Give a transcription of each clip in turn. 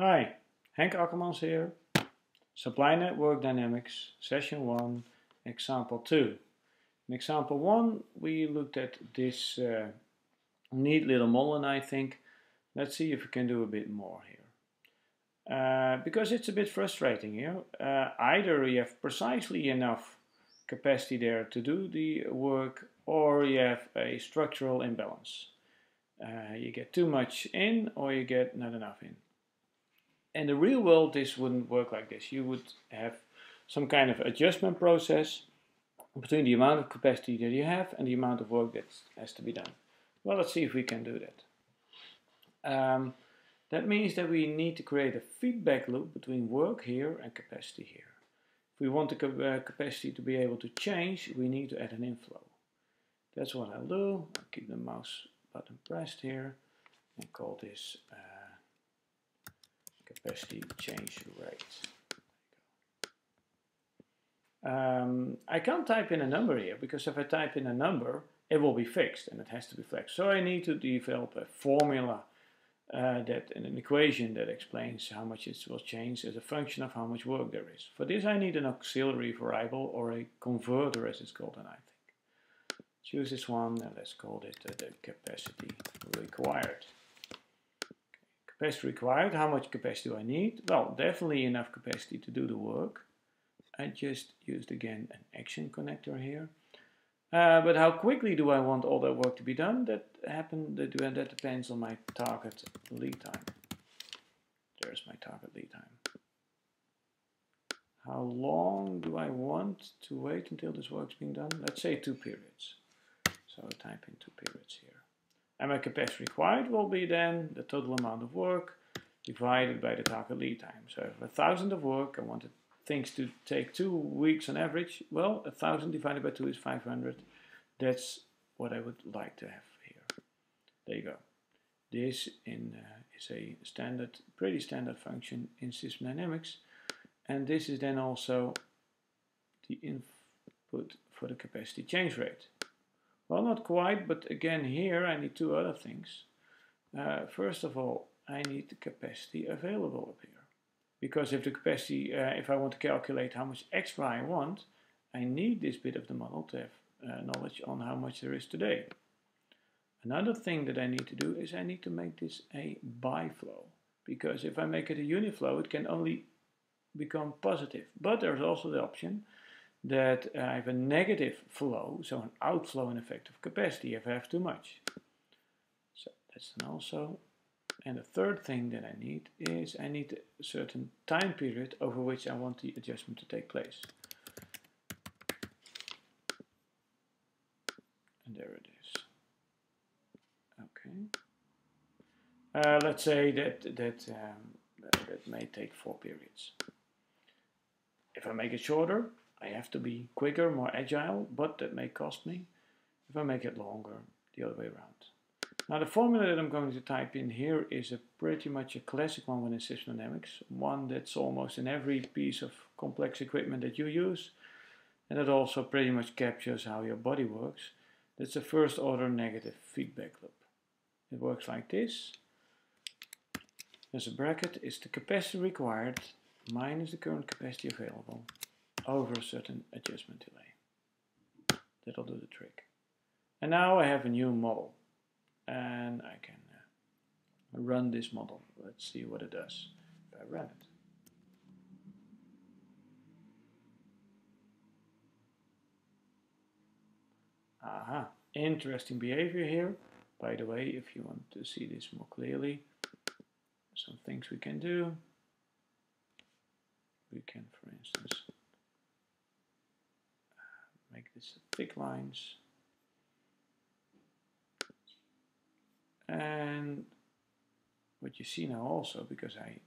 Hi, Henk Akkermans here. Supply Network Dynamics, Session 1, Example 2. In Example 1, we looked at this neat little model, and I think, let's see if we can do a bit more here. Because it's a bit frustrating here. Either you have precisely enough capacity there to do the work, or you have a structural imbalance. You get too much in, or you get not enough in. In the real world, this wouldn't work like this. You would have some kind of adjustment process between the amount of capacity that you have and the amount of work that has to be done. Well, let's see if we can do that. That means that we need to create a feedback loop between work here and capacity here. If we want the capacity to be able to change, we need to add an inflow. That's what I'll do. I'll keep the mouse button pressed here and call this capacity change rate. I can't type in a number here, because if I type in a number, it will be fixed and it has to be flexed. So I need to develop a formula, an equation that explains how much it will change as a function of how much work there is. For this I need an auxiliary variable, or a converter as it's called in Ithink. Choose this one and let's call it the capacity required. Capacity required, how much capacity do I need? Well, definitely enough capacity to do the work. I just used again an action connector here. But how quickly do I want all that work to be done? That depends on my target lead time. There's my target lead time. How long do I want to wait until this work's being done? Let's say 2 periods. So I'll type in 2 periods here. And my capacity required will be then the total amount of work divided by the target lead time. So if 1,000 of work, I wanted things to take 2 weeks on average. Well, 1,000 divided by 2 is 500. That's what I would like to have here. There you go. This is a standard, pretty standard function in System Dynamics. And this is then also the input for the capacity change rate. Well, not quite, but again here I need 2 other things. First of all, I need the capacity available up here. Because if the capacity, if I want to calculate how much extra I want, I need this bit of the model to have knowledge on how much there is today. Another thing that I need to do is I need to make this a biflow. Because if I make it a uniflow, it can only become positive. But there's also the option that I have a negative flow, so an outflow in effect of capacity if I have too much. So that's then also. And the third thing that I need is I need a certain time period over which I want the adjustment to take place. And there it is. Okay. Let's say that may take 4 periods. If I make it shorter, I have to be quicker, more agile, but that may cost me. If I make it longer, the other way around. Now the formula that I'm going to type in here is pretty much a classic one within System Dynamics, one that's almost in every piece of complex equipment that you use, and it also pretty much captures how your body works. That's a first order negative feedback loop. It works like this. There's a bracket, is the capacity required minus the current capacity available over a certain adjustment delay. That'll do the trick. And now I have a new model. And I can run this model. Let's see what it does if I run it. Aha, interesting behavior here. By the way, if you want to see this more clearly, some things we can do. We can, for instance, make this thick lines. And what you see now also, because I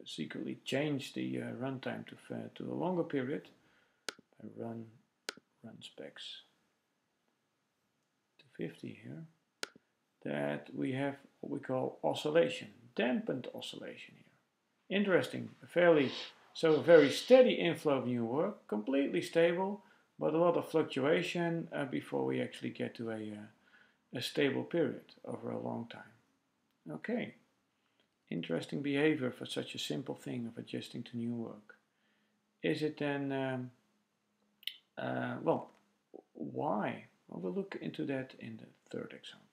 secretly changed the runtime to a longer period, I run specs to 50 here, that we have what we call oscillation, dampened oscillation here. Interesting, a very steady inflow of new work, completely stable, but a lot of fluctuation before we actually get to a stable period over a long time. Okay, Interesting behavior for such a simple thing of adjusting to new work. Is it then, well, why? Well, we'll look into that in the third example.